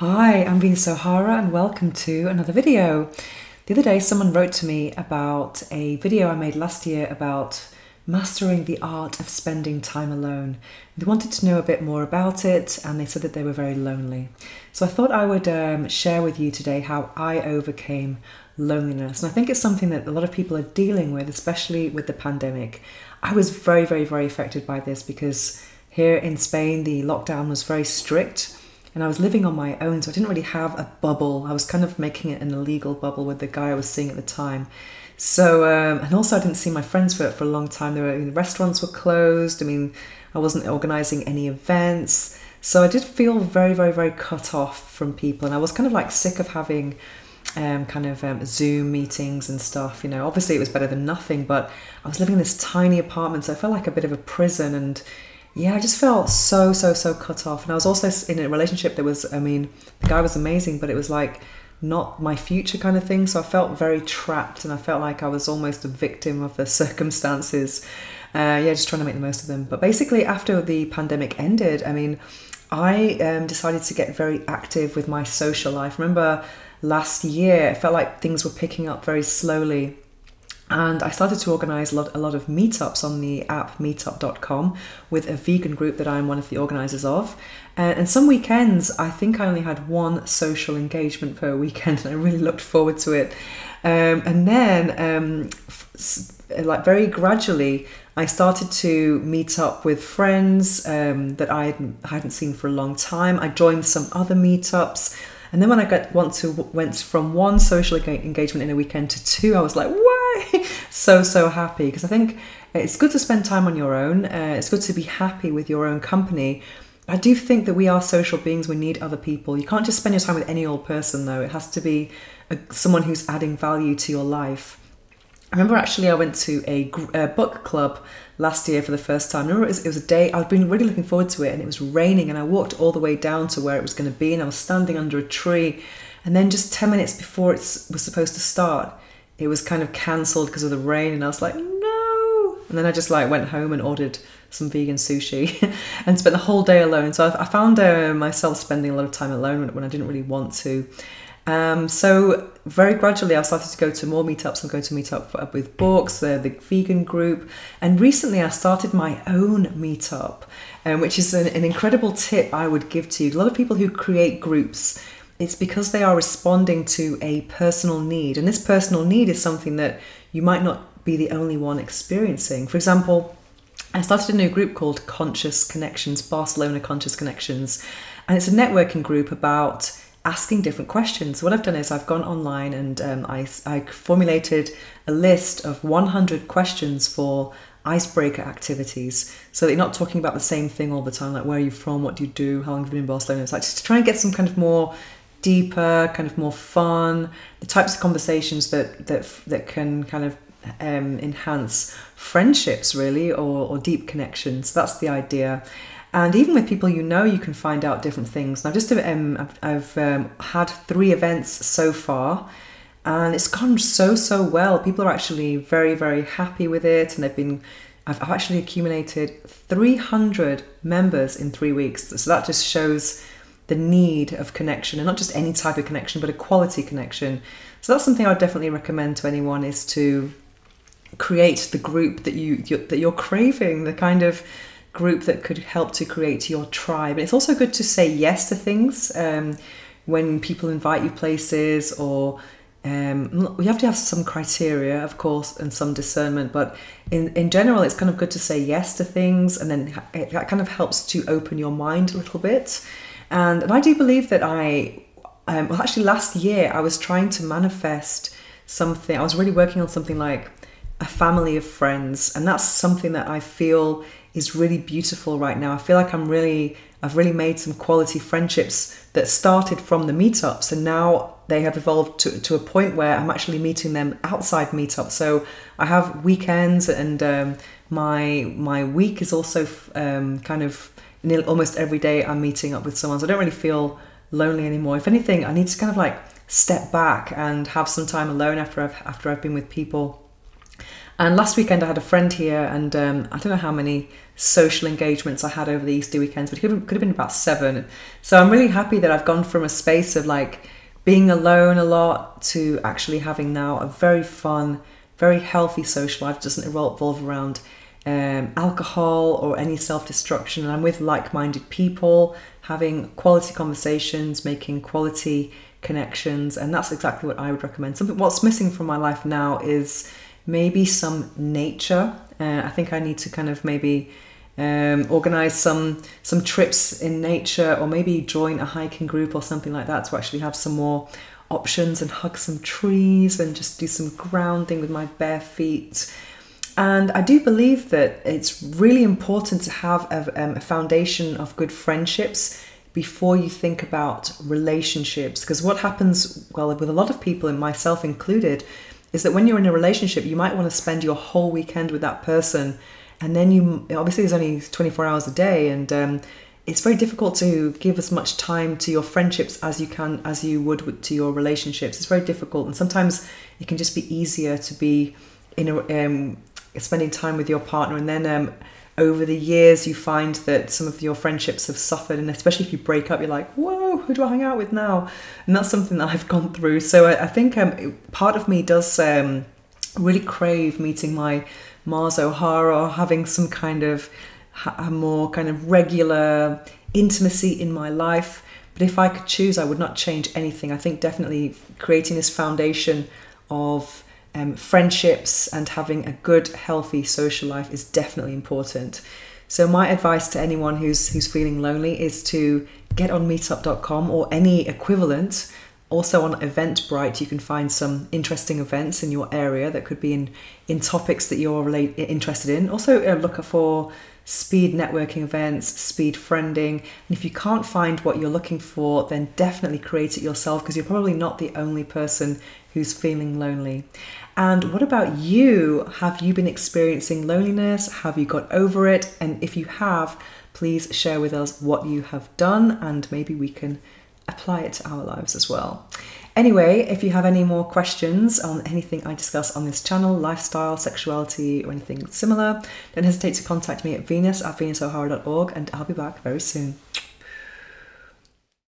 Hi, I'm Venus O'Hara and welcome to another video. The other day someone wrote to me about a video I made last year about mastering the art of spending time alone. They wanted to know a bit more about it and they said that they were very lonely. So I thought I would share with you today how I overcame loneliness. And I think it's something that a lot of people are dealing with, especially with the pandemic. I was very affected by this because here in Spain the lockdown was very strict. And I was living on my own, so I didn't really have a bubble. I was kind of making it an illegal bubble with the guy I was seeing at the time. So, and also I didn't see my friends for a long time. The restaurants were closed. I mean, I wasn't organising any events. So I did feel very cut off from people. And I was kind of like sick of having Zoom meetings and stuff. You know, obviously it was better than nothing, but I was living in this tiny apartment, so I felt like a bit of a prison. And yeah, I just felt so cut off. And I was also in a relationship that was, I mean, the guy was amazing, but it was like not my future kind of thing. So I felt very trapped and I felt like I was almost a victim of the circumstances. Just trying to make the most of them. But basically after the pandemic ended, I mean, I decided to get very active with my social life. Remember last year, it felt like things were picking up very slowly. And I started to organise a lot of meetups on the app meetup.com with a vegan group that I'm one of the organisers of. And some weekends, I think I only had one social engagement per weekend, and I really looked forward to it. And then, like very gradually, I started to meet up with friends that I hadn't seen for a long time. I joined some other meetups. And then when I went from one social engagement in a weekend to two, I was like, why? So happy. Because I think it's good to spend time on your own. It's good to be happy with your own company. I do think that we are social beings. We need other people. You can't just spend your time with any old person, though. It has to be someone who's adding value to your life. I remember actually I went to a book club last year for the first time. I remember it was a day, I'd been really looking forward to it, and it was raining, and I walked all the way down to where it was going to be, and I was standing under a tree, and then just 10 minutes before it was supposed to start, it was kind of cancelled because of the rain, and I was like, no! And then I just like went home and ordered some vegan sushi and spent the whole day alone. So I found myself spending a lot of time alone when I didn't really want to. So very gradually I started to go to more meetups and go to meet up with books, the vegan group. And recently I started my own meetup, which is an incredible tip I would give to you. A lot of people who create groups, it's because they are responding to a personal need. And this personal need is something that you might not be the only one experiencing. For example, I started a new group called Conscious Connections, Barcelona Conscious Connections. And it's a networking group about asking different questions. So what I've done is I've gone online and I formulated a list of 100 questions for icebreaker activities. So that you're not talking about the same thing all the time, like where are you from, what do you do, how long have you been in Barcelona. It's like just to try and get some kind of more deeper, kind of more fun, the types of conversations that can kind of enhance friendships really, or deep connections. So that's the idea. And even with people you know, you can find out different things. Now, I've had 3 events so far, and it's gone so well. People are actually very happy with it, and I've actually accumulated 300 members in 3 weeks. So that just shows the need of connection, and not just any type of connection, but a quality connection. So that's something I would definitely recommend to anyone, is to create the group that you're craving, the kind of group that could help to create your tribe. And it's also good to say yes to things when people invite you places, or you have to have some criteria, of course, and some discernment, but in general it's kind of good to say yes to things, and then that kind of helps to open your mind a little bit. And I do believe that actually last year I was trying to manifest something. I was really working on something like a family of friends, and that's something that I feel is really beautiful right now. I feel like I've really made some quality friendships that started from the meetups, and now they have evolved to a point where I'm actually meeting them outside meetups. So I have weekends, and my week is also kind of almost every day I'm meeting up with someone. So I don't really feel lonely anymore. If anything, I need to kind of like step back and have some time alone after I've been with people. And last weekend I had a friend here, and I don't know how many social engagements I had over the Easter weekends, but it could have been about 7. So I'm really happy that I've gone from a space of like being alone a lot to actually having now a very fun, very healthy social life. It doesn't revolve around alcohol or any self-destruction. And I'm with like-minded people, having quality conversations, making quality connections, and that's exactly what I would recommend. What's missing from my life now is maybe some nature. I think I need to kind of maybe organize some trips in nature, or maybe join a hiking group or something like that, to actually have some more options and hug some trees and just do some grounding with my bare feet. And I do believe that it's really important to have a foundation of good friendships before you think about relationships. Because what happens, well, with a lot of people, and myself included, is that when you're in a relationship, you might want to spend your whole weekend with that person. And then obviously there's only 24 hours a day, and it's very difficult to give as much time to your friendships as you would to your relationships. It's very difficult. And sometimes it can just be easier to be spending time with your partner, and then over the years you find that some of your friendships have suffered, and especially if you break up, you're like, whoa, who do I hang out with now? And that's something that I've gone through. So I think part of me does really crave meeting my Mars O'Hara, or having some kind of a more kind of regular intimacy in my life. But if I could choose, I would not change anything. I think definitely creating this foundation of friendships and having a good, healthy social life is definitely important. So my advice to anyone who's feeling lonely is to get on meetup.com or any equivalent. Also on Eventbrite, you can find some interesting events in your area that could be in topics that you're interested in. Also look for speed networking events, speed friending. And if you can't find what you're looking for, then definitely create it yourself, because you're probably not the only person who's feeling lonely. And what about you? Have you been experiencing loneliness? Have you got over it? And if you have, please share with us what you have done, and maybe we can apply it to our lives as well. Anyway, if you have any more questions on anything I discuss on this channel, lifestyle, sexuality, or anything similar, don't hesitate to contact me at venus@venusohara.org, and I'll be back very soon.